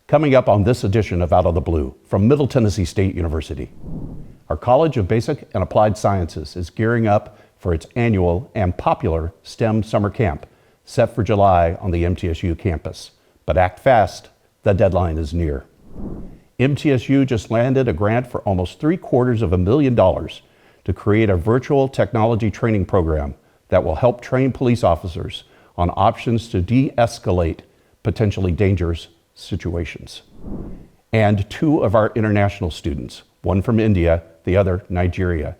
Coming up on this edition of Out of the Blue from Middle Tennessee State University. Our College of Basic and Applied Sciences is gearing up for its annual and popular STEM summer camp set for July on the MTSU campus. But act fast, the deadline is near. MTSU just landed a grant for almost $750,000 to create a virtual technology training program that will help train police officers on options to de-escalate potentially dangerous situations. And two of our international students, one from India, the other Nigeria,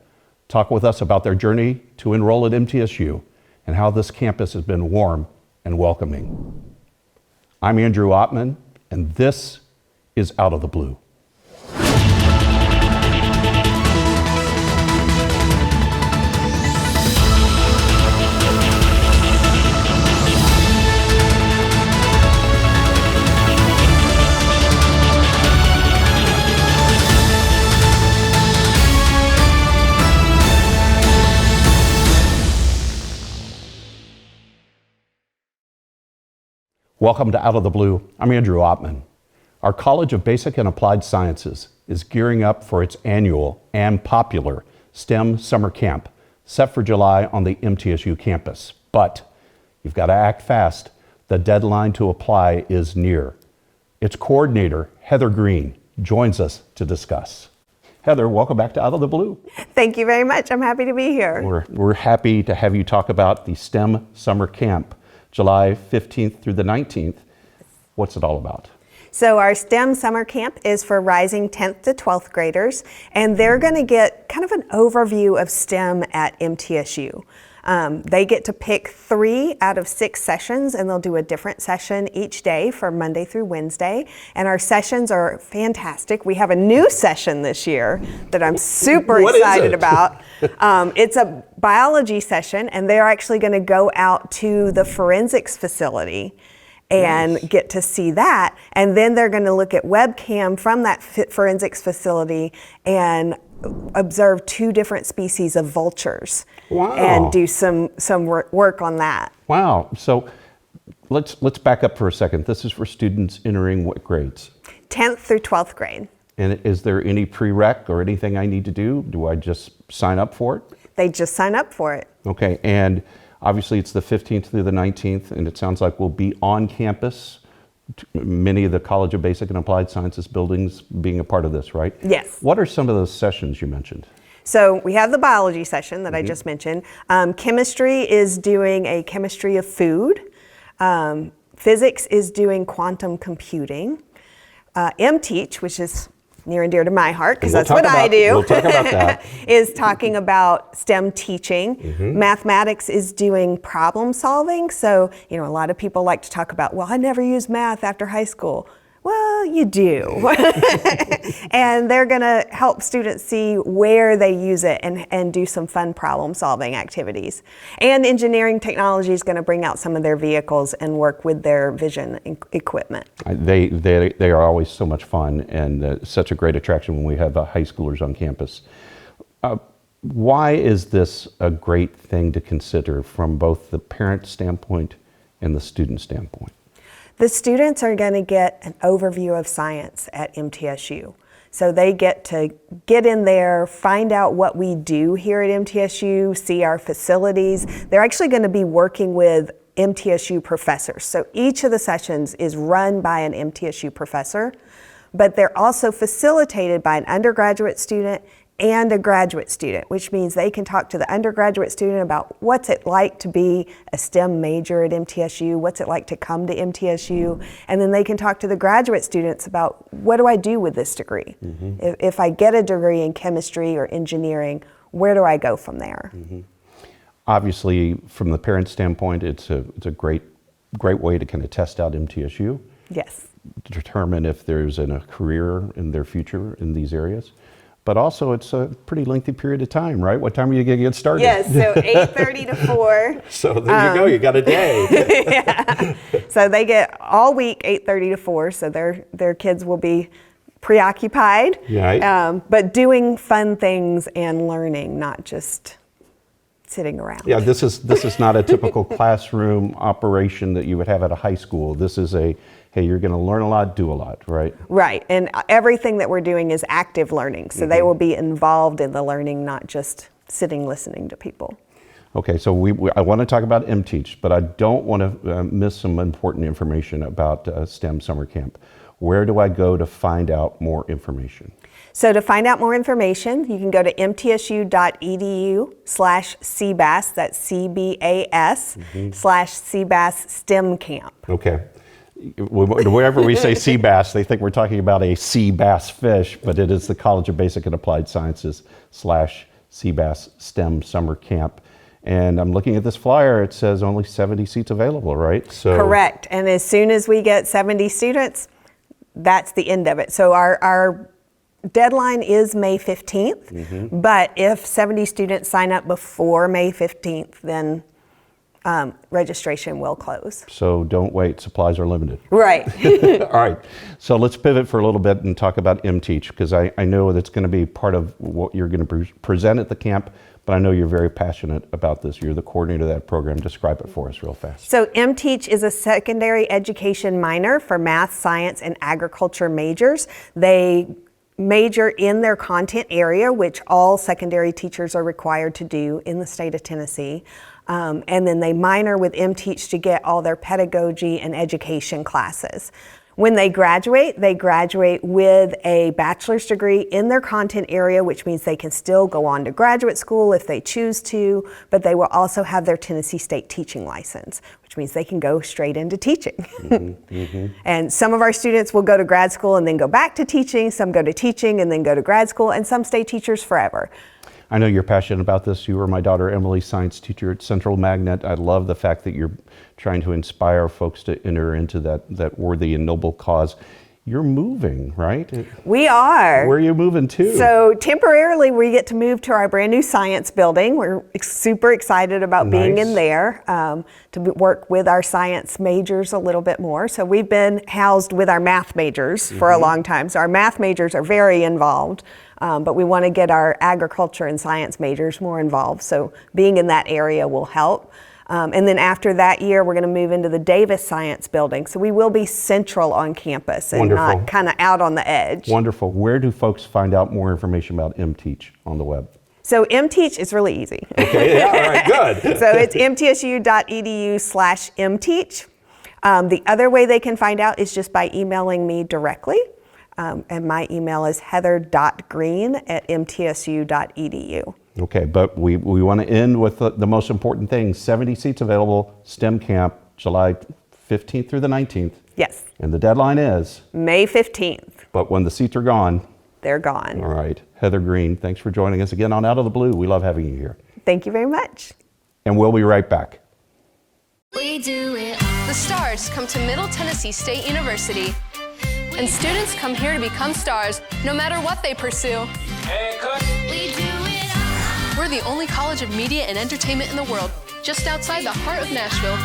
talk with us about their journey to enroll at MTSU and how this campus has been warm and welcoming. I'm Andrew Ottman, and this is Out of the Blue. Welcome to Out of the Blue. I'm Andrew Ottman. Our College of Basic and Applied Sciences is gearing up for its annual and popular STEM summer camp set for July on the MTSU campus. But you've got to act fast. The deadline to apply is near. Its coordinator, Heather Green, joins us to discuss. Heather, welcome back to Out of the Blue. Thank you very much. I'm happy to be here. We're happy to have you talk about the STEM summer camp, July 15th through the 19th. What's it all about? So our STEM summer camp is for rising 10th to 12th graders, and they're going to get kind of an overview of STEM at MTSU. They get to pick 3 out of 6 sessions, and they'll do a different session each day for Monday through Wednesday. And our sessions are fantastic. We have a new session this year that I'm super excited about. It's a biology session, and they're actually going to go out to the forensics facility and get to see that. And then they're going to look at webcam from that forensics facility and observe 2 different species of vultures. Wow. And do some work on that. Wow. So let's back up for a second. This is for students entering what grades? 10th through 12th grade. And is there any prereq or anything I need to do? Do I just sign up for it? They just sign up for it. Okay. And obviously it's the 15th through the 19th, and it sounds like we'll be on campus. Many of the College of Basic and Applied Sciences buildings being a part of this, right? Yes. What are some of those sessions you mentioned? So we have the biology session that I just mentioned. Chemistry is doing a chemistry of food. Physics is doing quantum computing. MTeach, which is near and dear to my heart, because that's what I do. We'll talk about that. Is talking about STEM teaching. Mathematics is doing problem solving. So, a lot of people like to talk about, well, I never used math after high school. Well, you do. And they're going to help students see where they use it and do some fun problem solving activities. And engineering technology is going to bring out some of their vehicles and work with their vision equipment. They are always so much fun, and such a great attraction when we have high schoolers on campus. Why is this a great thing to consider from both the parent standpoint and the student standpoint? The students are going to get an overview of science at MTSU. So they get to get in there, find out what we do here at MTSU, see our facilities. They're actually going to be working with MTSU professors. So each of the sessions is run by an MTSU professor, but they're also facilitated by an undergraduate student and a graduate student, which means they can talk to the undergraduate student about what's it like to be a STEM major at MTSU, what's it like to come to MTSU, and then they can talk to the graduate students about what do I do with this degree? If I get a degree in chemistry or engineering, where do I go from there? Obviously, from the parent standpoint, it's a great way to kind of test out MTSU. Yes. Determine if there's a career in their future in these areas. But also, it's a pretty lengthy period of time, right? What time are you going to get started? Yes, so 8:30 to 4. So there you go, you got a day. Yeah. So they get all week 8:30 to 4, so their kids will be preoccupied, right. But doing fun things and learning, not just sitting around. Yeah, this is not a typical classroom operation that you would have at a high school. This is hey, hey, you're going to learn a lot, do a lot, right? Right, and everything that we're doing is active learning, so they will be involved in the learning, not just sitting listening to people. Okay, so I want to talk about MTeach, but I don't want to miss some important information about STEM Summer Camp. Where do I go to find out more information? So to find out more information, you can go to mtsu.edu/CBAS, that's C-B-A-S, /CBAS STEM Camp. Okay. Wherever we say sea bass, they think we're talking about a sea bass fish, but it is the College of Basic and Applied Sciences /Sea Bass STEM Summer Camp. And I'm looking at this flyer, it says only 70 seats available, right? So Correct, and as soon as we get 70 students, that's the end of it. So our deadline is May 15th, but if 70 students sign up before May 15th, then registration will close. So don't wait, supplies are limited. Right. All right, so let's pivot for a little bit and talk about MTeach, because I know that's going to be part of what you're going to present at the camp, but I know you're very passionate about this. You're the coordinator of that program. Describe it for us real fast. So MTeach is a secondary education minor for math, science, and agriculture majors. They major in their content area, which all secondary teachers are required to do in the state of Tennessee. And then they minor with MTeach to get all their pedagogy and education classes. When they graduate with a bachelor's degree in their content area, which means they can still go on to graduate school if they choose to, but they will also have their Tennessee State teaching license, which means they can go straight into teaching. And some of our students will go to grad school and then go back to teaching, some go to teaching and then go to grad school, and some stay teachers forever. I know you're passionate about this. You were my daughter Emily's science teacher at Central Magnet. I love the fact that you're trying to inspire folks to enter into that worthy and noble cause. You're moving, right? We are. Where are you moving to? So temporarily we get to move to our brand new science building. We're super excited about being in there to work with our science majors a little bit more. So we've been housed with our math majors for a long time. So our math majors are very involved, but we want to get our agriculture and science majors more involved. So being in that area will help. And then after that year, we're going to move into the Davis Science Building. So we will be central on campus and not kind of out on the edge. Wonderful. Where do folks find out more information about MTeach on the web? So MTeach is really easy. Okay, yeah, all right, good. So it's mtsu.edu/MTeach. The other way they can find out is just by emailing me directly. And my email is heather.green@mtsu.edu. Okay, but we want to end with the most important thing. 70 seats available, STEM Camp, July 15th through the 19th. Yes. And the deadline is? May 15th. But when the seats are gone? They're gone. All right. Heather Green, thanks for joining us again on Out of the Blue. We love having you here. Thank you very much. And we'll be right back. We do it all. The stars come to Middle Tennessee State University. And students come here to become stars, no matter what they pursue. We do it all. We're the only college of media and entertainment in the world, just outside the heart of Nashville.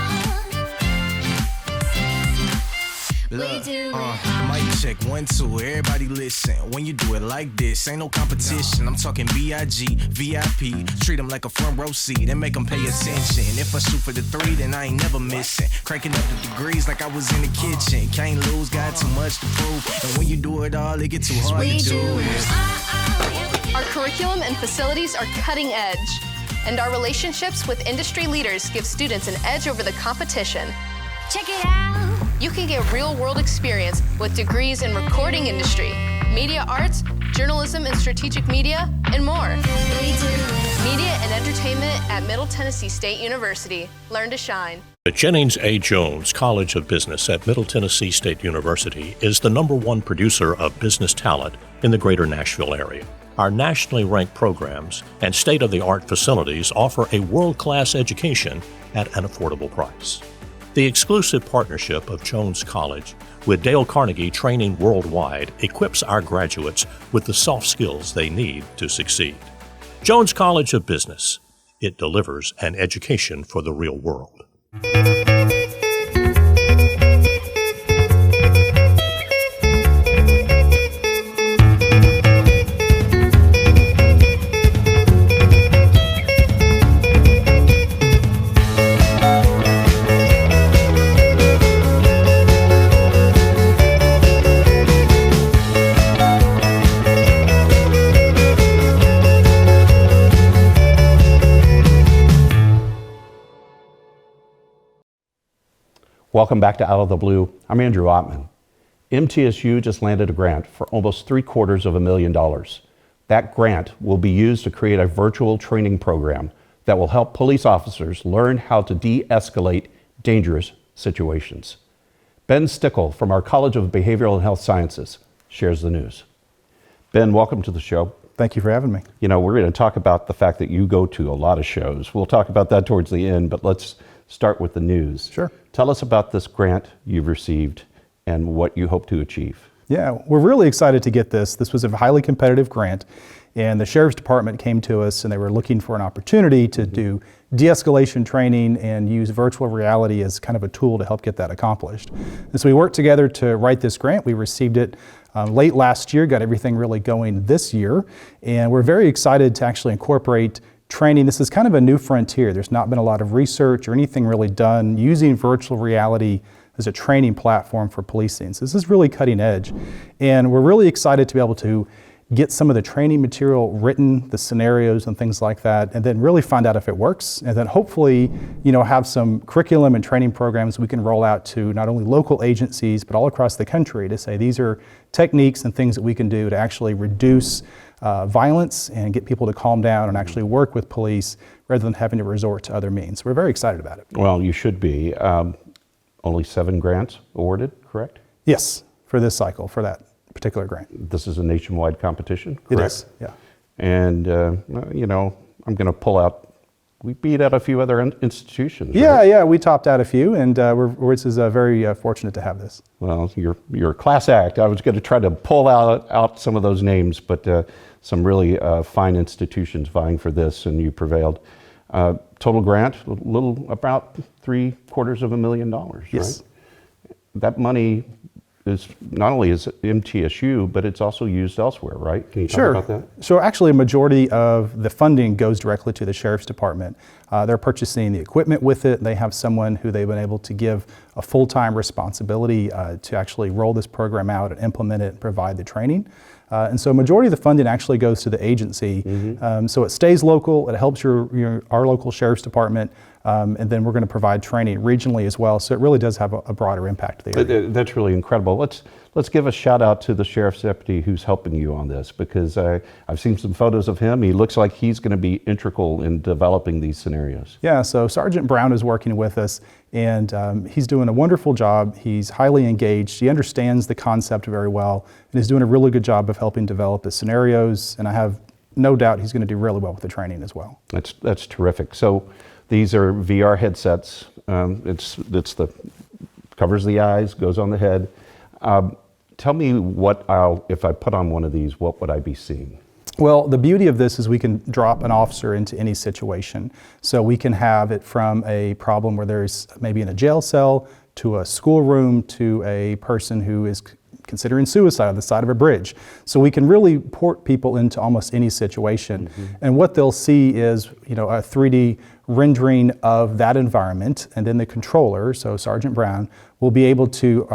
Look, mic check, 1, 2, everybody listen. When you do it like this, ain't no competition. I'm talking B.I.G., VIP. Treat them like a front row seat and make them pay attention. If I shoot for the 3, then I ain't never missing. Cranking up the degrees like I was in the kitchen. Can't lose, got too much to prove. And when you do it all, it get too hard to do it. Our curriculum and facilities are cutting edge. And our relationships with industry leaders give students an edge over the competition. Check it out. You can get real-world experience with degrees in recording industry, media arts, journalism and strategic media, and more. Media and entertainment at Middle Tennessee State University. Learn to shine. The Jennings A. Jones College of Business at Middle Tennessee State University is the #1 producer of business talent in the greater Nashville area. Our nationally ranked programs and state-of-the-art facilities offer a world-class education at an affordable price. The exclusive partnership of Jones College with Dale Carnegie Training Worldwide equips our graduates with the soft skills they need to succeed. Jones College of Business. It delivers an education for the real world. Welcome back to Out of the Blue. I'm Andrew Ottman. MTSU just landed a grant for almost $750,000. That grant will be used to create a virtual training program that will help police officers learn how to de-escalate dangerous situations. Ben Stickle from our College of Behavioral and Health Sciences shares the news. Ben, welcome to the show. Thank you for having me. You know, we're going to talk about the fact that you go to a lot of shows. We'll talk about that towards the end, but let's start with the news. Sure. Tell us about this grant you've received and what you hope to achieve. Yeah, we're really excited to get this. This was a highly competitive grant, and the Sheriff's Department came to us and they were looking for an opportunity to do de-escalation training and use virtual reality as kind of a tool to help get that accomplished. And so we worked together to write this grant. We received it late last year, got everything really going this year, and we're very excited to actually incorporate training. This is kind of a new frontier. There's not been a lot of research or anything really done using virtual reality as a training platform for policing. So this is really cutting edge. And we're really excited to be able to get some of the training material written, the scenarios and things like that, and then really find out if it works. And then hopefully, have some curriculum and training programs we can roll out to not only local agencies, but all across the country to say these are techniques and things that we can do to actually reduce violence and get people to calm down and actually work with police rather than having to resort to other means. We're very excited about it. Well, you should be. Only 7 grants awarded, correct? Yes, for this cycle, for that particular grant. This is a nationwide competition, correct? It is, yeah. And, I'm going to pull out, we beat out a few other institutions. Yeah, right? yeah, we topped out a few, and this is very fortunate to have this. Well, you're a class act. I was going to try to pull out some of those names, but some really fine institutions vying for this, and you prevailed. Total grant, a little about $750,000, right? Yes. That money is not only is MTSU, but it's also used elsewhere, right? Can you talk about that? So actually a majority of the funding goes directly to the Sheriff's Department. They're purchasing the equipment with it. They have someone who they've been able to give a full-time responsibility to actually roll this program out and implement it and provide the training. And so a majority of the funding actually goes to the agency. So it stays local, it helps our local Sheriff's Department, and then we're going to provide training regionally as well. So it really does have a broader impact there. That's really incredible. Let's give a shout out to the Sheriff's deputy who's helping you on this, because I've seen some photos of him. He looks like he's going to be integral in developing these scenarios. Yeah, so Sergeant Brown is working with us, and he's doing a wonderful job. He's highly engaged. He understands the concept very well and is doing a really good job of helping develop the scenarios, and I have no doubt he's going to do really well with the training as well. That's terrific. So these are VR headsets. It's the covers the eyes, goes on the head. Tell me if I put on one of these, what would I be seeing? Well, the beauty of this is we can drop an officer into any situation. So we can have it from a problem where there's maybe in a jail cell, to a schoolroom, to a person who is considering suicide on the side of a bridge. So we can really port people into almost any situation. And what they'll see is, a 3D rendering of that environment, and then the controller, so Sergeant Brown, will be able to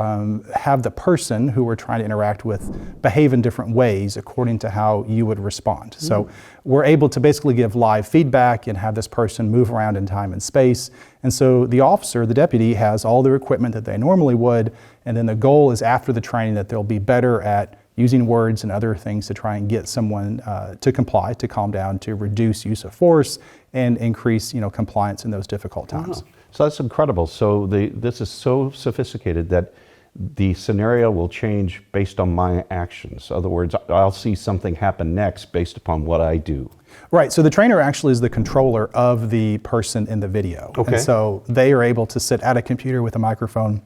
have the person who we're trying to interact with behave in different ways according to how you would respond. So we're able to basically give live feedback and have this person move around in time and space. And so the officer, the deputy, has all their equipment that they normally would, and then the goal is after the training that they'll be better at using words and other things to try and get someone to comply, to calm down, to reduce use of force and increase compliance in those difficult times. Wow. So that's incredible. So this is so sophisticated that the scenario will change based on my actions. In other words, I'll see something happen next based upon what I do. Right, so the trainer actually is the controller of the person in the video. Okay. And so they are able to sit at a computer with a microphone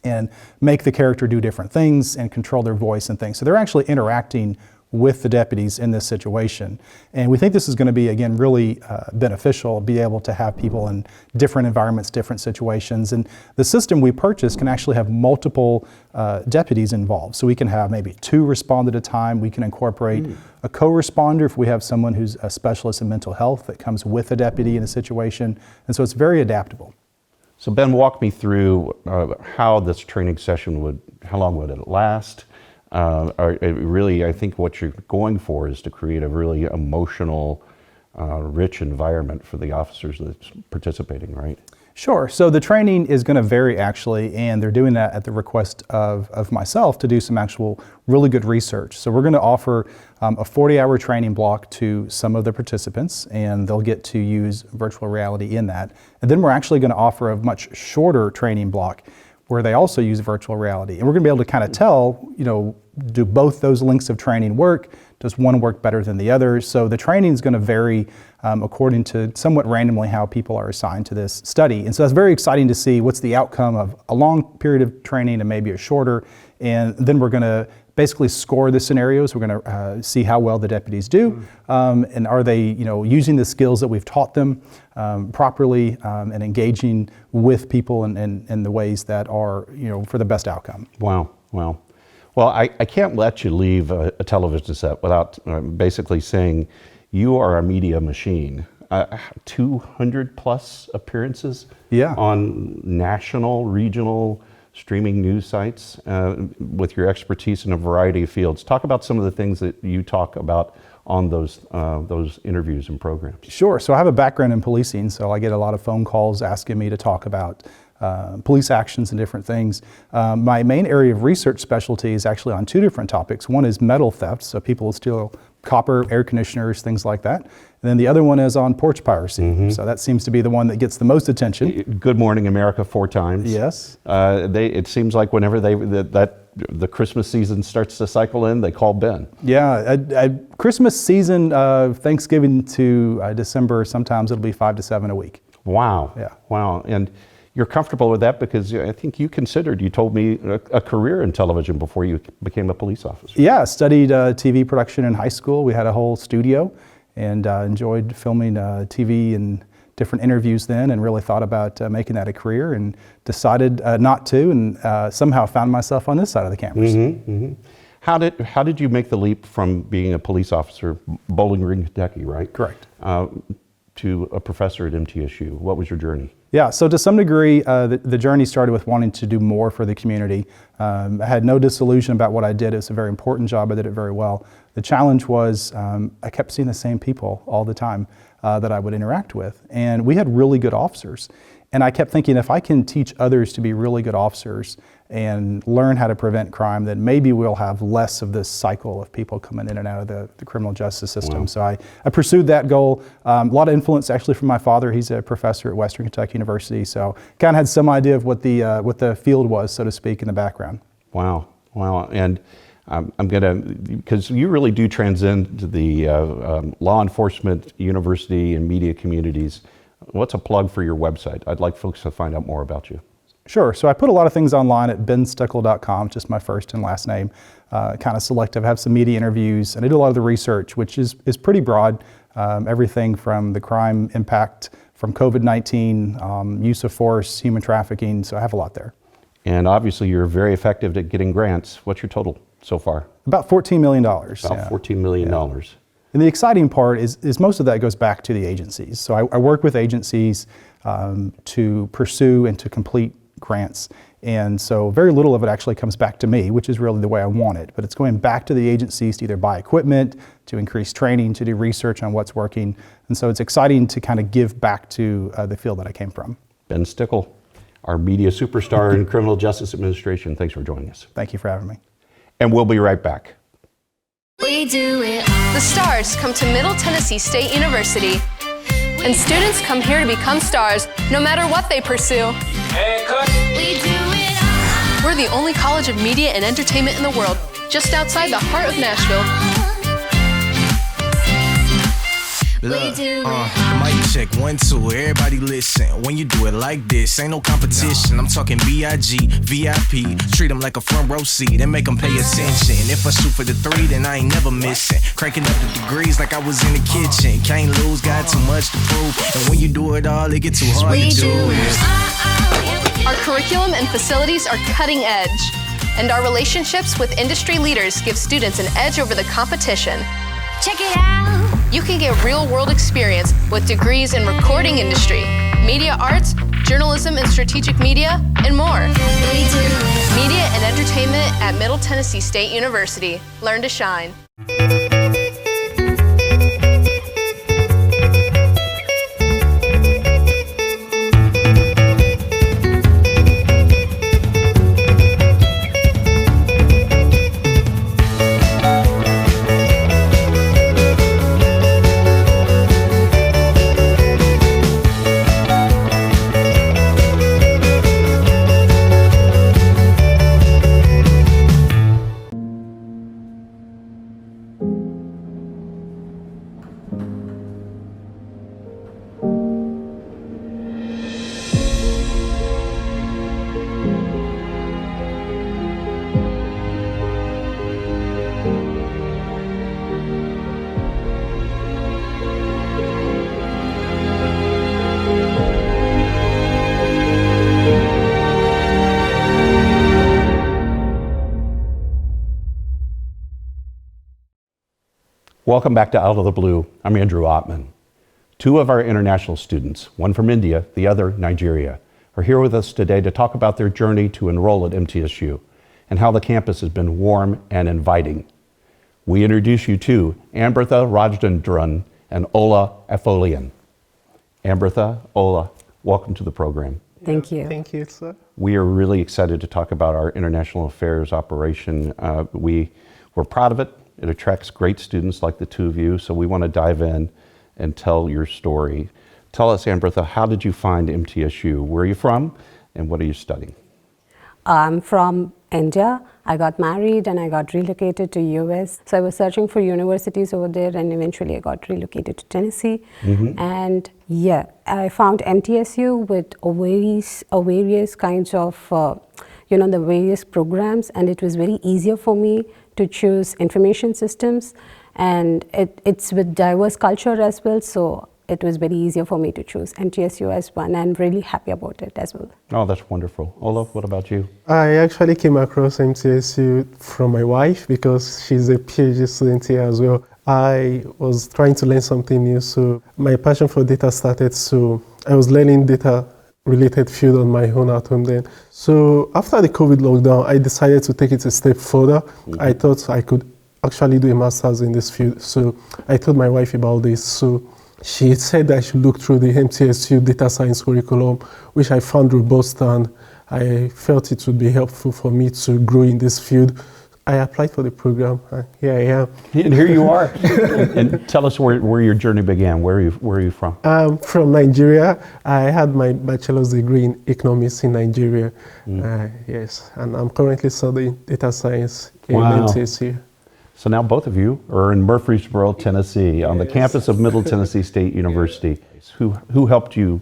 and make the character do different things and control their voice and things. So they're actually interacting with the deputies in this situation. And we think this is going to be, again, really beneficial, be able to have people in different environments, different situations. And the system we purchased can actually have multiple deputies involved. So we can have maybe 2 respond at a time. We can incorporate a co-responder if we have someone who's a specialist in mental health that comes with a deputy in a situation. And so it's very adaptable. So Ben, walk me through how this training session how long would it last? I think what you're going for is to create a really emotional, rich environment for the officers that's participating, right? Sure. So the training is going to vary actually, and they're doing that at the request of myself to do some actual really good research. So we're going to offer a 40-hour training block to some of the participants, and they'll get to use virtual reality in that. And then we're actually going to offer a much shorter training block where they also use virtual reality. And we're going to be able to kind of tell, do both those links of training work? Does one work better than the other? So the training is going to vary according to somewhat randomly how people are assigned to this study. And so that's very exciting to see what's the outcome of a long period of training and maybe a shorter. And then we're going to basically score the scenarios. We're going to see how well the deputies do, and are they, using the skills that we've taught them properly, and engaging with people in the ways that are, for the best outcome. Wow. Well, I can't let you leave a television set without basically saying you are a media machine. 200 plus appearances on national, regional, streaming news sites with your expertise in a variety of fields. Talk about some of the things that you talk about on those interviews and programs. Sure. So I have a background in policing, so I get a lot of phone calls asking me to talk about police actions and different things. My main area of research specialty is actually on two different topics. One is metal theft, so people steal copper, air conditioners, things like that. And then the other one is on porch piracy. So that seems to be the one that gets the most attention. Good Morning America 4 times. Yes. It seems like whenever the Christmas season starts to cycle in, they call Ben. Yeah, Christmas season, Thanksgiving to December, sometimes it'll be 5 to 7 a week. Wow. Yeah. Wow. And you're comfortable with that because I think you told me, a career in television before you became a police officer. Yeah, I studied TV production in high school. We had a whole studio and enjoyed filming TV and different interviews then, and really thought about making that a career, and decided not to, and somehow found myself on this side of the cameras. How did you make the leap from being a police officer, Bowling Green, Kentucky, right? Correct. To a professor at MTSU? What was your journey? Yeah, so to some degree, the journey started with wanting to do more for the community. I had no disillusion about what I did. It was a very important job. I did it very well. The challenge was I kept seeing the same people all the time that I would interact with. And we had really good officers. And I kept thinking, if I can teach others to be really good officers and learn how to prevent crime, then maybe we'll have less of this cycle of people coming in and out of the criminal justice system. Wow. So I pursued that goal. A lot of influence actually from my father. He's a professor at Western Kentucky University, so kind of had some idea of what the field was, so to speak, in the background. Wow. And I'm gonna, because you really do transcend the law enforcement, university, and media communities. What's a plug for your website? I'd like folks to find out more about you. Sure. So I put a lot of things online at benstickle.com, just my first and last name. Kind of selective. I have some media interviews, and I do a lot of the research, which is pretty broad. Everything from the crime impact from COVID-19, use of force, human trafficking. So I have a lot there. And obviously you're very effective at getting grants. What's your total so far? About $14 million. About $14 million. Yeah. And the exciting part is most of that goes back to the agencies. So I work with agencies to pursue and to complete grants. And so very little of it actually comes back to me, which is really the way I want it. But it's going back to the agencies to either buy equipment, to increase training, to do research on what's working. And so it's exciting to kind of give back to the field that I came from. Ben Stickle, our media superstar in criminal justice administration. Thanks for joining us. Thank you for having me. And we'll be right back. We do it all. The stars come to Middle Tennessee State University, and students come here to become stars, no matter what they pursue. We do it all. We're the only college of media and entertainment in the world, just outside the heart of Nashville. Look, mic check, 1, 2, everybody listen. When you do it like this, ain't no competition. I'm talking B.I.G., VIP. Treat them like a front row seat and make them pay attention. If I shoot for the 3, then I ain't never missing. Cranking up the degrees like I was in the kitchen. Can't lose, got too much to prove. And when you do it all, it get too hard to do it. Our curriculum and facilities are cutting edge, and our relationships with industry leaders give students an edge over the competition. Check it out. You can get real-world experience with degrees in recording industry, media arts, journalism and strategic media, and more. Media and entertainment at Middle Tennessee State University. Learn to shine. Welcome back to Out of the Blue. I'm Andrew Ottman. Two of our international students, one from India, the other Nigeria, are here with us today to talk about their journey to enroll at MTSU and how the campus has been warm and inviting. We introduce you to Ambertha Rajendran and Ola Afolian. Ambertha, Ola, welcome to the program. Thank you. Thank you, sir. We are really excited to talk about our international affairs operation. We're proud of it. It attracts great students like the two of you, so we want to dive in and tell your story. Tell us, Ambertha, how did you find MTSU? Where are you from, and what are you studying? I'm from India. I got married and I got relocated to US. So I was searching for universities over there, and eventually I got relocated to Tennessee. And yeah, I found MTSU with various kinds of, the various programs, and it was very easier for me to choose information systems, and it's with diverse culture as well, so it was very easier for me to choose MTSU as one, and I'm really happy about it as well. Oh, that's wonderful. Ola, what about you? I actually came across MTSU from my wife because she's a PhD student here as well. I was trying to learn something new, so my passion for data started, so I was learning data related field on my own at home then. So after the COVID lockdown, I decided to take it a step further. I thought I could actually do a master's in this field. So I told my wife about this. So she said I should look through the MTSU data science curriculum, which I found robust, and I felt it would be helpful for me to grow in this field. I applied for the program, and here I am. And here you are. And tell us where your journey began. Where are you from? I'm from Nigeria. I had my bachelor's degree in economics in Nigeria. Yes, and I'm currently studying data science in MTSU. So now both of you are in Murfreesboro, Tennessee, on the campus of Middle Tennessee State University. Who helped you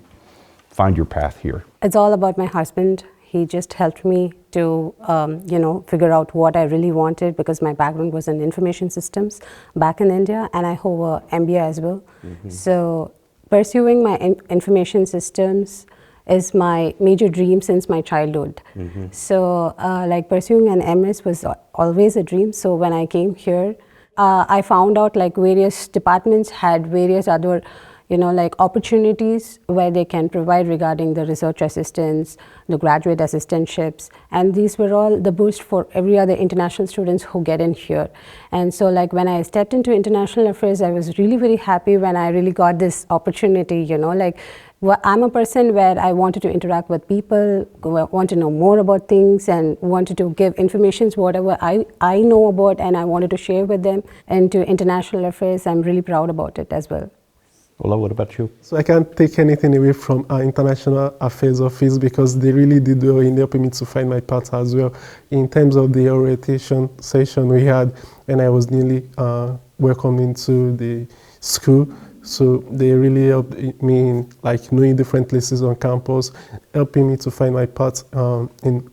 find your path here? It's all about my husband. He just helped me to, figure out what I really wanted, because my background was in information systems back in India, and I hold an MBA as well. So pursuing my information systems is my major dream since my childhood. So pursuing an MS was always a dream. So when I came here, I found out various departments had various other opportunities where they can provide regarding the research assistants, the graduate assistantships, and these were all the boost for every other international students who get in here. And so when I stepped into international affairs, I was really very happy when I really got this opportunity, I'm a person where I wanted to interact with people, want to know more about things, and wanted to give information, whatever I know about, and I wanted to share with them. And to international affairs, I'm really proud about it as well. Ola, what about you? So I can't take anything away from our International Affairs Office, because they really did well in helping me to find my path as well. In terms of the orientation session we had, and I was newly welcomed into the school, so they really helped me in knowing different places on campus, helping me to find my path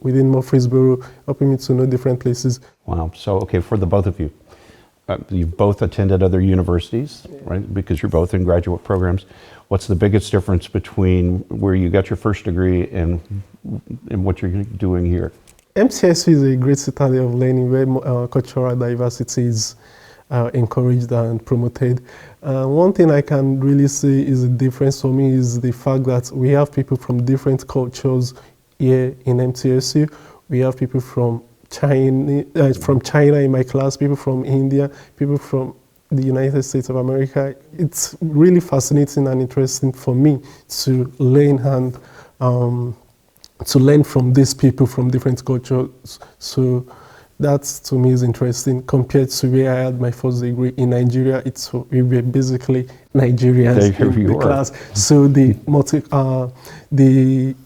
within Murfreesboro, helping me to know different places. Wow. So, okay, for the both of you, you've both attended other universities, right? Because you're both in graduate programs. What's the biggest difference between where you got your first degree and what you're doing here? MTSU is a great citadel of learning where cultural diversity is encouraged and promoted. One thing I can really say is the difference for me is the fact that we have people from different cultures here in MTSU. We have people from China in my class, people from India, people from the United States of America. It's really fascinating and interesting for me to learn and to learn from these people from different cultures. So that to me is interesting compared to where I had my first degree in Nigeria. We were basically Nigerians in the class. So the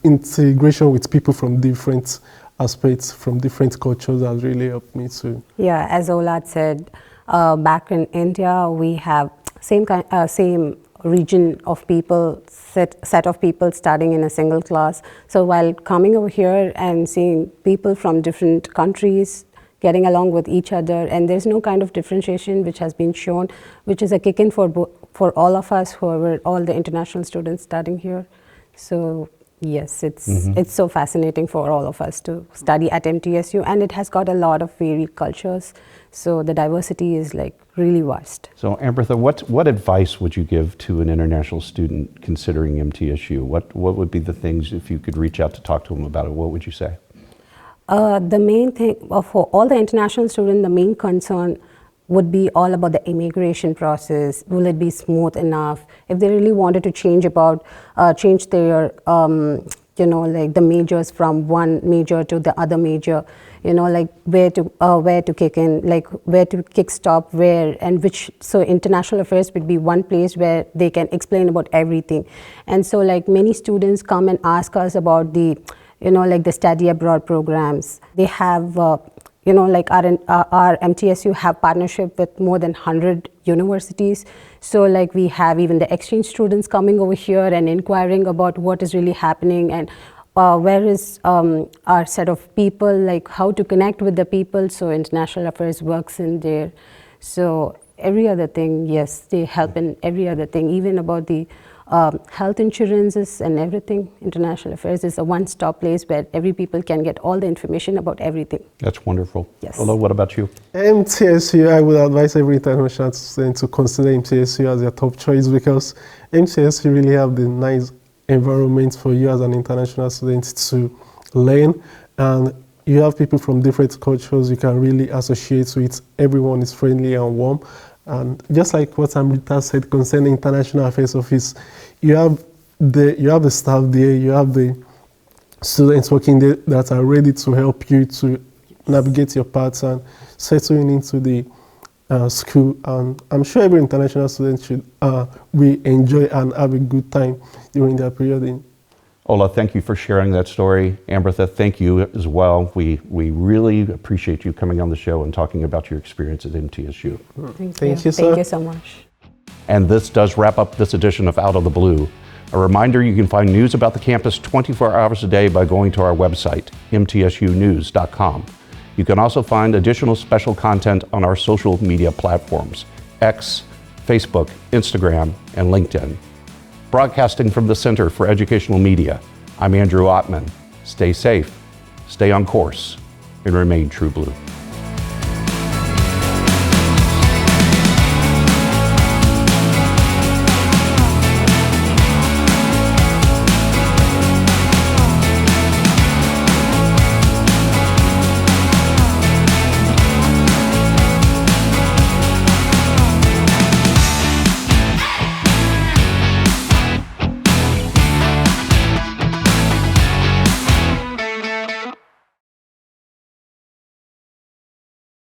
integration with people from different aspects, from different cultures, has really helped me too. Yeah, as Ola said, back in India, we have same region of people, set of people studying in a single class. So while coming over here and seeing people from different countries getting along with each other, and there's no kind of differentiation which has been shown, which is a kick-in for all of us who are all the international students studying here. So Yes, it's so fascinating for all of us to study at MTSU, and it has got a lot of varied cultures. So the diversity is like really vast. So Ambertha, what advice would you give to an international student considering MTSU? What would be the things, if you could reach out to talk to them about it, what would you say? The main thing for all the international students, the main concern would be all about the immigration process. Will it be smooth enough? If they really wanted to change their, like the majors from one major to the other major, like where to kick in, like where to kick stop, where and which. So international affairs would be one place where they can explain about everything. And so like many students come and ask us about the, like the study abroad programs. They have like our MTSU have partnership with more than 100 universities. So like we have even the exchange students coming over here and inquiring about what is really happening and where is our set of people, like how to connect with the people. So international affairs works in there. So every other thing, yes, they help in every other thing, even about the health insurances and everything. International affairs is a one-stop place where every people can get all the information about everything. That's wonderful. Yes. Ola, what about you? MTSU, I would advise every international student to consider MTSU as their top choice, because MTSU really have the nice environment for you as an international student to learn, and you have people from different cultures you can really associate with. Everyone is friendly and warm. And just like what Amrita said concerning International Affairs Office, you have the staff there, you have the students working there that are ready to help you to navigate your paths and settle into the school. And I'm sure every international student should will enjoy and have a good time during their period. Ola, thank you for sharing that story. Ambertha, thank you as well. We really appreciate you coming on the show and talking about your experience at MTSU. Thank you, sir. Thank you so much. And this does wrap up this edition of Out of the Blue. A reminder, you can find news about the campus 24 hours a day by going to our website, mtsunews.com. You can also find additional special content on our social media platforms, X, Facebook, Instagram, and LinkedIn. Broadcasting from the Center for Educational Media, I'm Andrew Ottman. Stay safe, stay on course, and remain true blue.